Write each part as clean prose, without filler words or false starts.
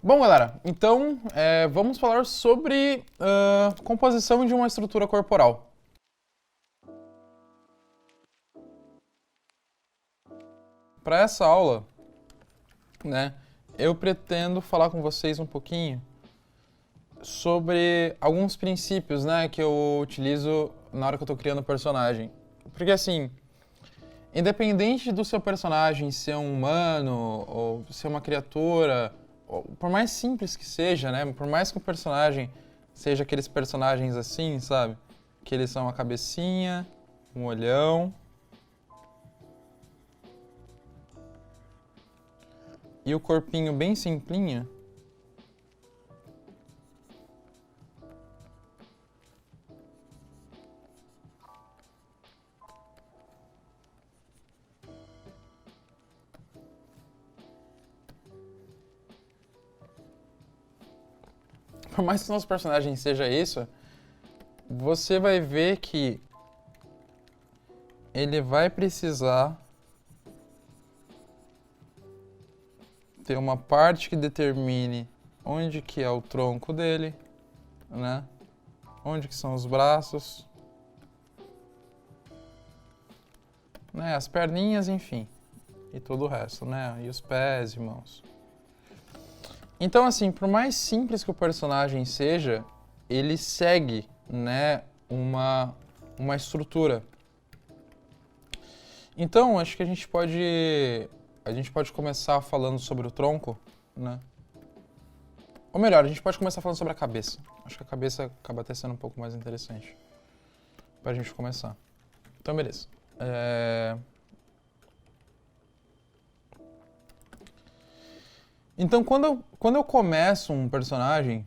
Bom, galera, então vamos falar sobre composição de uma estrutura corporal. Para essa aula, né, eu pretendo falar com vocês um pouquinho sobre alguns princípios, né, que eu utilizo na hora que eu estou criando o personagem. Porque assim, independente do seu personagem ser um humano ou ser uma criatura, por mais simples que seja, né? Por mais que o personagem seja aqueles personagens assim, sabe? Que eles são uma cabecinha, um olhão e o corpinho bem simplinho. Por mais que o nosso personagem seja isso, você vai ver que ele vai precisar ter uma parte que determine onde que é o tronco dele, né? Onde que são os braços, né? As perninhas, enfim, e todo o resto, né? E os pés e mãos. Então, assim, por mais simples que o personagem seja, ele segue, né, uma estrutura. Então, acho que a gente pode começar falando sobre o tronco, né? Ou melhor, a gente pode começar falando sobre a cabeça. Acho que a cabeça acaba até sendo um pouco mais interessante pra gente começar. Então, beleza. Então, quando eu começo um personagem,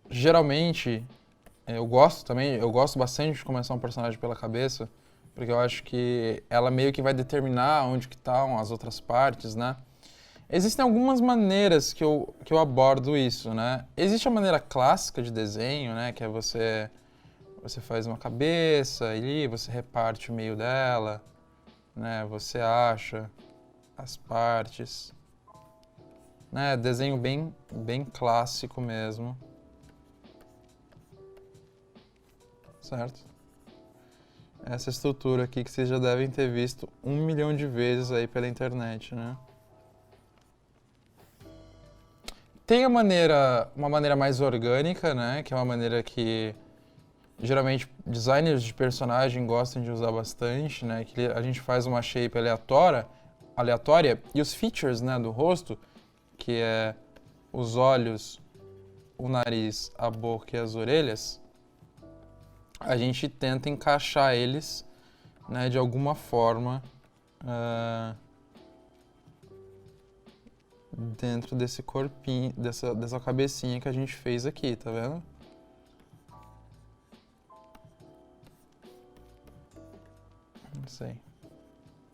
geralmente, eu gosto bastante de começar um personagem pela cabeça, porque eu acho que ela meio que vai determinar onde que estão as outras partes, né? Existem algumas maneiras que eu abordo isso, né? Existe a maneira clássica de desenho, né? Que é você faz uma cabeça e você reparte o meio dela, né? Você acha as partes, né? Desenho bem clássico mesmo, certo? Essa estrutura aqui que vocês já devem ter visto 1 milhão de vezes aí pela internet, né? Tem uma maneira mais orgânica, né? Que é uma maneira que geralmente designers de personagem gostam de usar bastante, né? Que a gente faz uma shape aleatória e os features, né, do rosto, que é os olhos, o nariz, a boca e as orelhas, a gente tenta encaixar eles, né, de alguma forma dentro desse corpinho, dessa cabecinha que a gente fez aqui, tá vendo? Não sei.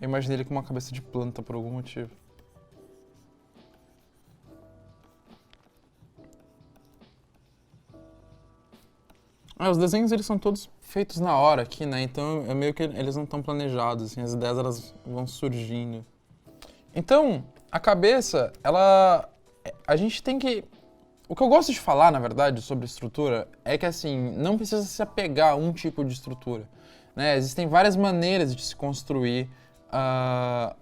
Eu imaginei ele com uma cabeça de planta por algum motivo. Os desenhos eles são todos feitos na hora aqui, né? Então é meio que eles não estão planejados, assim, as ideias elas vão surgindo. Então, a cabeça, a gente tem que... O que eu gosto de falar, na verdade, sobre estrutura é que, assim, não precisa se apegar a um tipo de estrutura, né? Existem várias maneiras de se construir a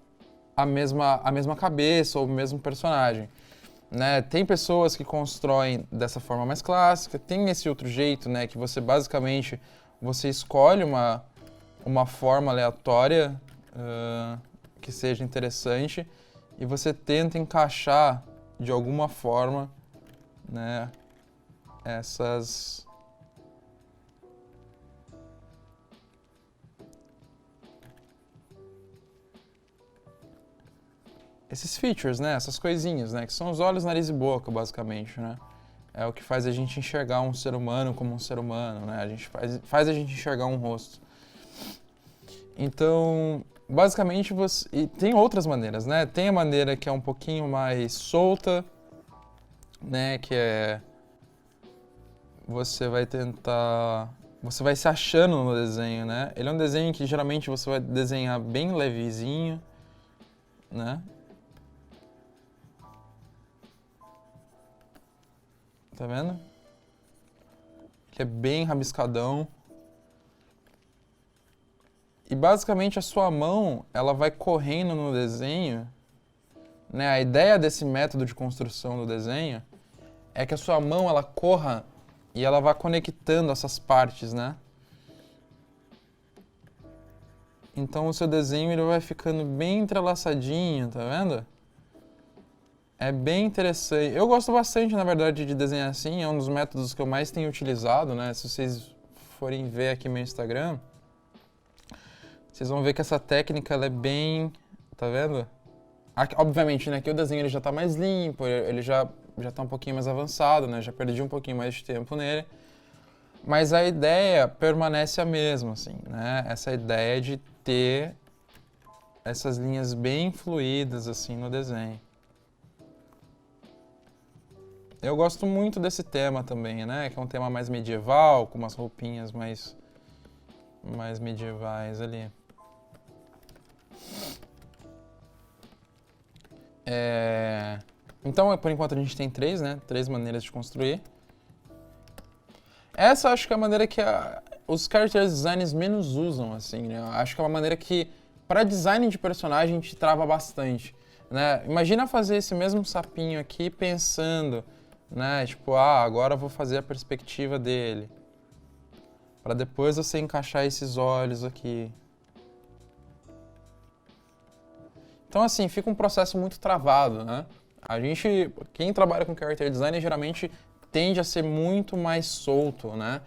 mesma cabeça ou o mesmo personagem, né? Tem pessoas que constroem dessa forma mais clássica, tem esse outro jeito, né? Que você, basicamente, você escolhe uma forma aleatória que seja interessante e você tenta encaixar de alguma forma, né, esses features, né, essas coisinhas, né, que são os olhos, nariz e boca, basicamente, né. É o que faz a gente enxergar um ser humano como um ser humano, né, a gente faz a gente enxergar um rosto. Então, basicamente, e tem outras maneiras, né? Tem a maneira que é um pouquinho mais solta, né? Que é você vai tentar, você vai se achando no desenho, né? Ele é um desenho que geralmente você vai desenhar bem levezinho, né? tá vendo? Ele é bem rabiscadão. E basicamente a sua mão, ela vai correndo no desenho, né? A ideia desse método de construção do desenho é que a sua mão, ela corra e ela vá conectando essas partes, né? Então o seu desenho ele vai ficando bem entrelaçadinho, tá vendo? É bem interessante. Eu gosto bastante, na verdade, de desenhar assim. É um dos métodos que eu mais tenho utilizado, né? Se vocês forem ver aqui meu Instagram, vocês vão ver que essa técnica ela é bem... Tá vendo? Aqui, obviamente, né? Aqui o desenho ele já tá mais limpo, ele já tá um pouquinho mais avançado, né? Já perdi um pouquinho mais de tempo nele. Mas a ideia permanece a mesma, assim, né? Essa ideia de ter essas linhas bem fluídas, assim, no desenho. Eu gosto muito desse tema também, né? Que é um tema mais medieval, com umas roupinhas mais medievais ali. Então, por enquanto, a gente tem três, né? Três maneiras de construir. Essa acho que é a maneira que os character designers menos usam, assim, né? Acho que é uma maneira que, para design de personagem, te trava bastante, né? Imagina fazer esse mesmo sapinho aqui pensando, né? Tipo, agora eu vou fazer a perspectiva dele. Para depois você encaixar esses olhos aqui. Então, assim, fica um processo muito travado, né? Quem trabalha com character design geralmente tende a ser muito mais solto, né?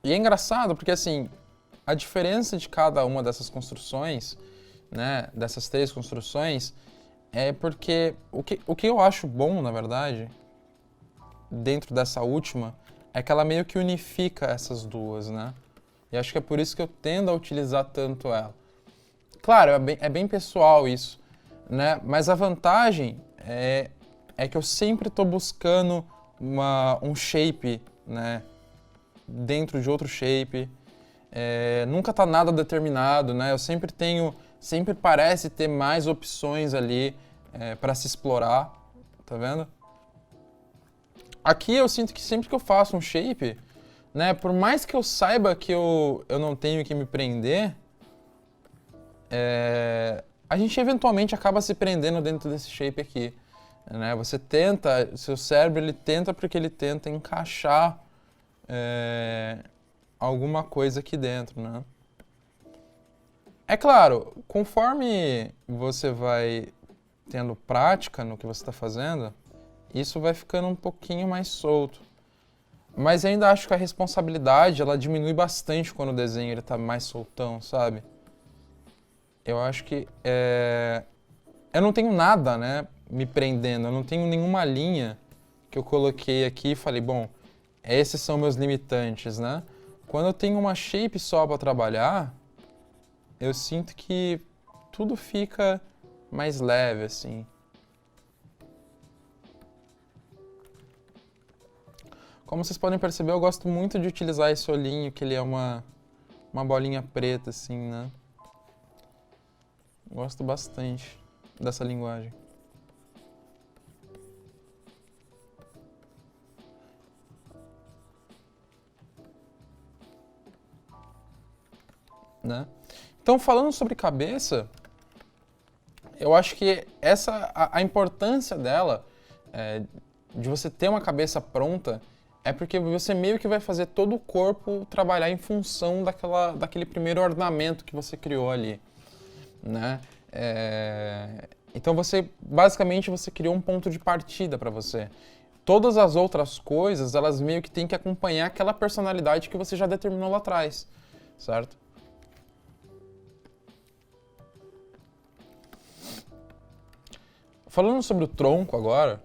E é engraçado porque, assim, a diferença de cada uma dessas construções, né, dessas três construções, é porque o que eu acho bom, na verdade, dentro dessa última, é que ela meio que unifica essas duas, né? E acho que é por isso que eu tendo a utilizar tanto ela. Claro, é bem pessoal isso, né? Mas a vantagem é que eu sempre estou buscando um shape, né? Dentro de outro shape. Nunca tá nada determinado, né? Eu sempre parece ter mais opções ali para se explorar, tá vendo? Aqui eu sinto que sempre que eu faço um shape, né? Por mais que eu saiba que eu não tenho que me prender, a gente eventualmente acaba se prendendo dentro desse shape aqui, né? Você tenta, o seu cérebro ele tenta porque ele tenta encaixar alguma coisa aqui dentro, né? É claro, conforme você vai tendo prática no que você está fazendo, isso vai ficando um pouquinho mais solto. Mas eu ainda acho que a responsabilidade ela diminui bastante quando o desenho está mais soltão, sabe? Eu acho que eu não tenho nada, né, me prendendo, eu não tenho nenhuma linha que eu coloquei aqui e falei, bom, esses são meus limitantes, né? Quando eu tenho uma shape só para trabalhar, eu sinto que tudo fica mais leve, assim. Como vocês podem perceber, eu gosto muito de utilizar esse olhinho, que ele é uma bolinha preta, assim, né? Gosto bastante dessa linguagem. Né? Então, falando sobre cabeça, eu acho que a importância dela, de você ter uma cabeça pronta, é porque você meio que vai fazer todo o corpo trabalhar em função daquele primeiro ornamento que você criou ali, né? Então, basicamente, você criou um ponto de partida para você. Todas as outras coisas, elas meio que têm que acompanhar aquela personalidade que você já determinou lá atrás, certo? Falando sobre o tronco agora,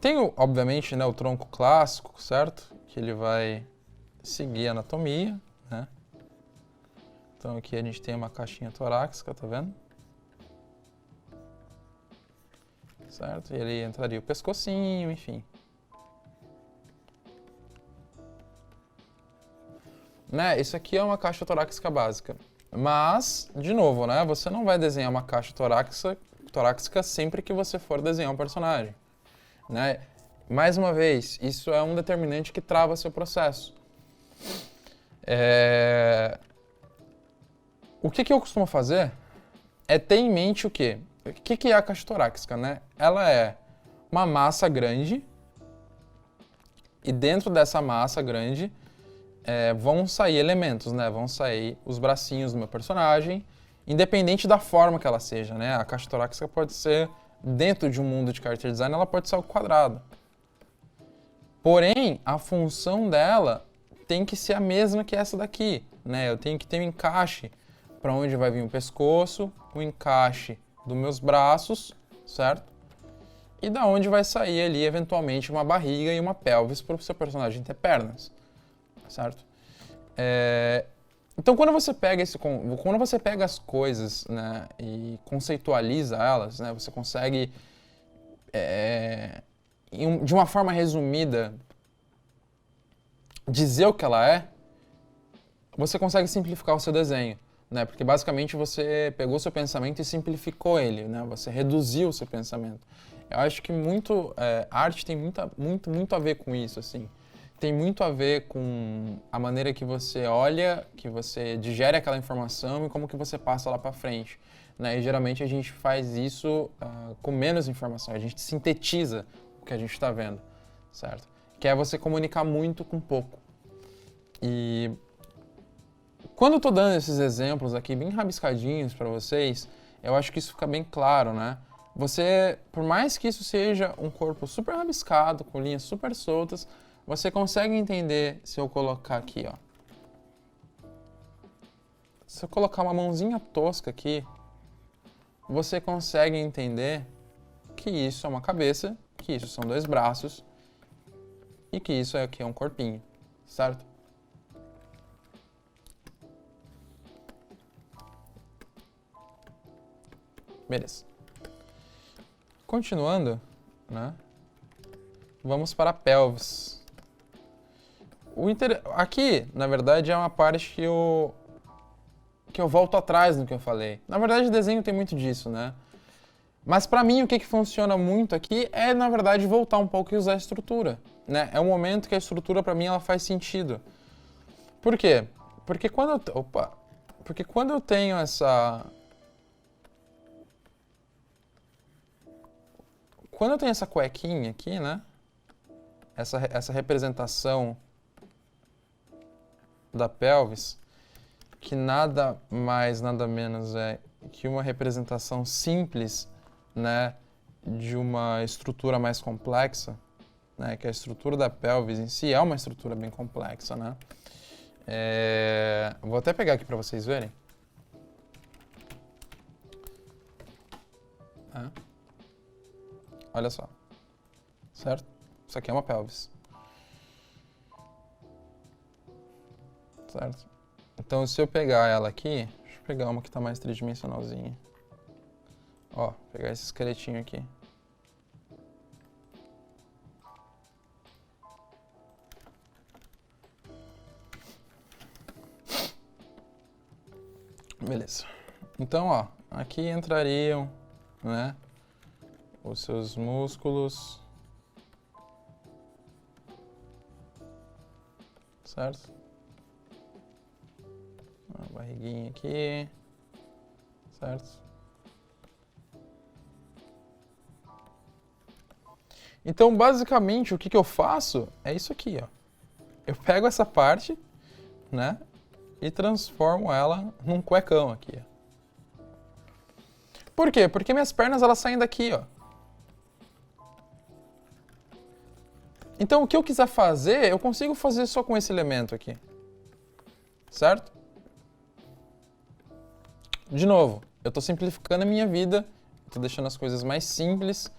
tem, obviamente, né, o tronco clássico, certo? Que ele vai seguir a anatomia, né? Então aqui a gente tem uma caixinha torácica, tá vendo? Certo? E ali entraria o pescocinho, enfim. Né? Isso aqui é uma caixa torácica básica. Mas, de novo, né? Você não vai desenhar uma caixa torácica torácica sempre que você for desenhar um personagem, né? Mais uma vez, isso é um determinante que trava seu processo. O que eu costumo fazer é ter em mente o quê? O que é a caixa torácica, né? Ela é uma massa grande e dentro dessa massa grande vão sair elementos, né? Vão sair os bracinhos do meu personagem, independente da forma que ela seja, né? A caixa torácica pode ser, dentro de um mundo de character design, ela pode ser algo quadrado. Porém, a função dela tem que ser a mesma que essa daqui, né? Eu tenho que ter um encaixe para onde vai vir o pescoço, o encaixe dos meus braços, certo? E da onde vai sair ali, eventualmente, uma barriga e uma pelvis para o seu personagem ter pernas, certo? Então, quando você pega as coisas, né, e conceitualiza elas, né, você consegue, de uma forma resumida, dizer o que ela é, você consegue simplificar o seu desenho, né? Porque basicamente você pegou seu pensamento e simplificou ele, né? Você reduziu o seu pensamento. Eu acho que arte tem muito a ver com isso, assim. Tem muito a ver com a maneira que você olha, que você digere aquela informação e como que você passa lá para frente, né? E geralmente a gente faz isso com menos informação, a gente sintetiza o que a gente está vendo, certo? Que é você comunicar muito com pouco. E quando eu estou dando esses exemplos aqui bem rabiscadinhos para vocês, eu acho que isso fica bem claro, né? Você, por mais que isso seja um corpo super rabiscado, com linhas super soltas, você consegue entender se eu colocar aqui, ó. Se eu colocar uma mãozinha tosca aqui, você consegue entender que isso é uma cabeça, que isso são 2 braços e que isso aqui é um corpinho, certo? Beleza. Continuando, né? Vamos para a pelvis. Aqui, na verdade, é uma parte que eu volto atrás no que eu falei. Na verdade, o desenho tem muito disso, né? Mas para mim, o que funciona muito aqui é, na verdade, voltar um pouco e usar a estrutura, né? É um momento que a estrutura, para mim, ela faz sentido. Por quê? Porque quando eu tenho essa... Quando eu tenho essa cuequinha aqui, né? Essa representação da pelvis, que nada mais, nada menos é que uma representação simples, né, de uma estrutura mais complexa, né, que a estrutura da pelvis em si é uma estrutura bem complexa, né? Vou até pegar aqui para vocês verem. Olha só, certo? Isso aqui é uma pelvis, certo? Então, se eu pegar ela aqui, deixa eu pegar uma que está mais tridimensionalzinha. Ó, pegar esse esqueletinho aqui. Beleza. Então, ó, aqui entrariam, né, os seus músculos, certo? A barriguinha aqui, certo? Então, basicamente, o que eu faço é isso aqui, ó. Eu pego essa parte, né, e transformo ela num cuecão aqui, ó. Por quê? Porque minhas pernas, elas saem daqui, ó. Então, o que eu quiser fazer, eu consigo fazer só com esse elemento aqui. Certo? De novo, eu estou simplificando a minha vida, estou deixando as coisas mais simples,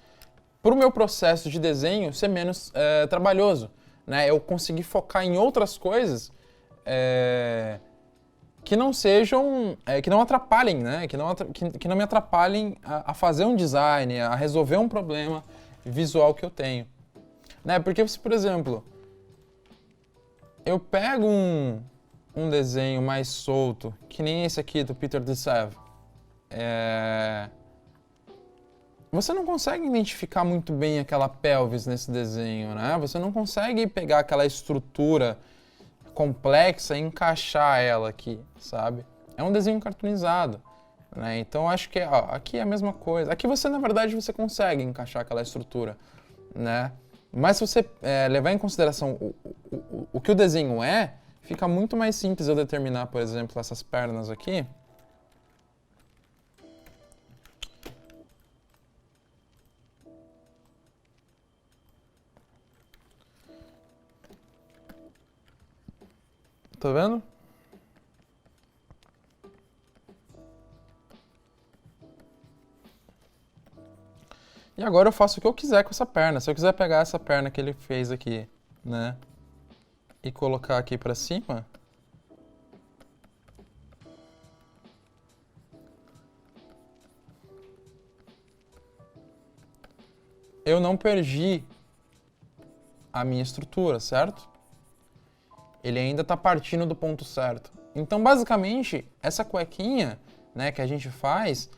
para o meu processo de desenho ser menos trabalhoso, né? Eu conseguir focar em outras coisas que não sejam, que não atrapalhem, né? Que não me atrapalhem a fazer um design, a resolver um problema visual que eu tenho. Né? Porque, se, por exemplo, eu pego um desenho mais solto, que nem esse aqui do Peter de Sèvres, você não consegue identificar muito bem aquela pelvis nesse desenho, né? Você não consegue pegar aquela estrutura complexa e encaixar ela aqui, sabe? É um desenho cartoonizado, né? Então acho que ó, aqui é a mesma coisa. Aqui você, na verdade, você consegue encaixar aquela estrutura, né? Mas se você levar em consideração o que o desenho é, fica muito mais simples eu determinar, por exemplo, essas pernas aqui. Tá vendo? E agora eu faço o que eu quiser com essa perna. Se eu quiser pegar essa perna que ele fez aqui, né, e colocar aqui pra cima, eu não perdi a minha estrutura, certo? Ele ainda tá partindo do ponto certo. Então, basicamente, essa cuequinha, né, que a gente faz,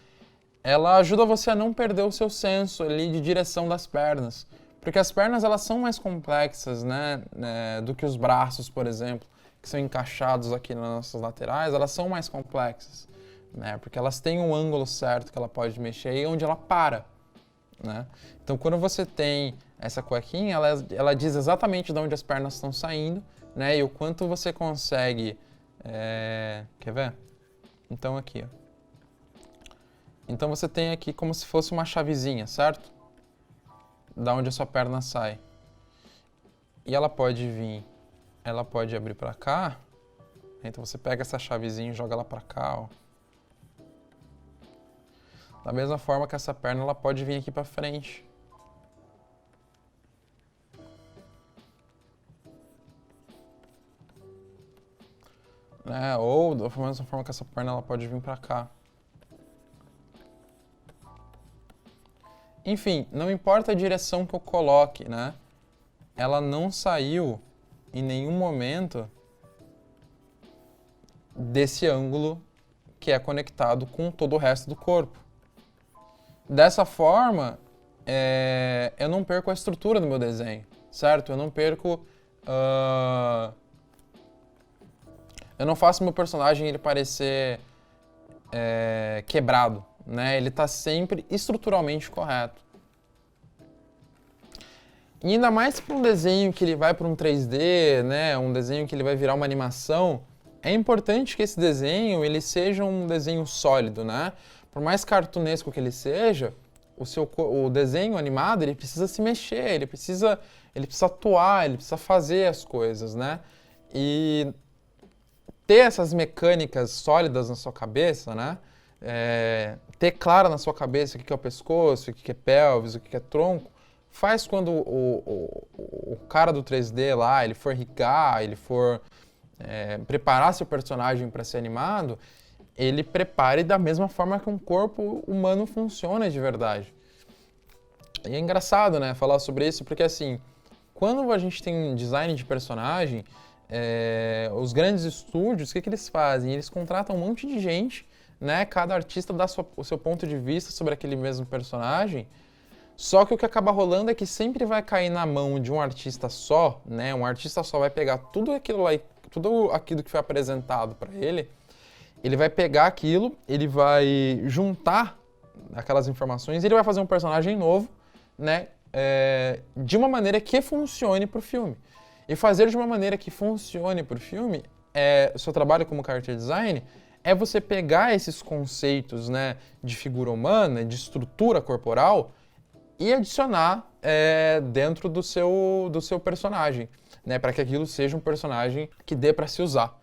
ela ajuda você a não perder o seu senso ali de direção das pernas. Porque as pernas, elas são mais complexas, né, do que os braços, por exemplo, que são encaixados aqui nas nossas laterais, elas são mais complexas, né, porque elas têm um ângulo certo que ela pode mexer e onde ela para, né. Então, quando você tem essa cuequinha, ela diz exatamente de onde as pernas estão saindo, né, e o quanto você consegue... quer ver? Então, aqui, ó. Então você tem aqui como se fosse uma chavezinha, certo? Da onde a sua perna sai. E ela pode vir, ela pode abrir pra cá. Então você pega essa chavezinha e joga ela pra cá, ó. Da mesma forma que essa perna, ela pode vir aqui pra frente. Ou da mesma forma que essa perna, ela pode vir pra cá. Enfim, não importa a direção que eu coloque, né? Ela não saiu em nenhum momento desse ângulo que é conectado com todo o resto do corpo. Dessa forma, eu não perco a estrutura do meu desenho, certo? Eu não perco... eu não faço meu personagem ele parecer quebrado, né? Ele está sempre estruturalmente correto. E ainda mais para um desenho que ele vai para um 3D, né? Um desenho que ele vai virar uma animação, é importante que esse desenho ele seja um desenho sólido, né? Por mais cartunesco que ele seja, o desenho animado ele precisa se mexer, ele precisa atuar, ele precisa fazer as coisas, né? E ter essas mecânicas sólidas na sua cabeça, né? Ter claro na sua cabeça o que é o pescoço, o que é pelvis, o que é tronco, faz quando o cara do 3D lá, ele for rigar, ele for preparar seu personagem para ser animado, ele prepare da mesma forma que um corpo humano funciona de verdade. E é engraçado, né, falar sobre isso, porque assim, quando a gente tem um design de personagem, os grandes estúdios, o que eles fazem? Eles contratam um monte de gente, né? Cada artista dá o seu ponto de vista sobre aquele mesmo personagem. Só que o que acaba rolando é que sempre vai cair na mão de um artista só, né? Um artista só vai pegar tudo aquilo lá, tudo aquilo que foi apresentado para ele. Ele vai pegar aquilo, ele vai juntar aquelas informações e ele vai fazer um personagem novo, né? De uma maneira que funcione pro filme. E fazer de uma maneira que funcione para o filme, o seu trabalho como character design, é você pegar esses conceitos, né, de figura humana, de estrutura corporal, e adicionar dentro do seu personagem, né, para que aquilo seja um personagem que dê para se usar.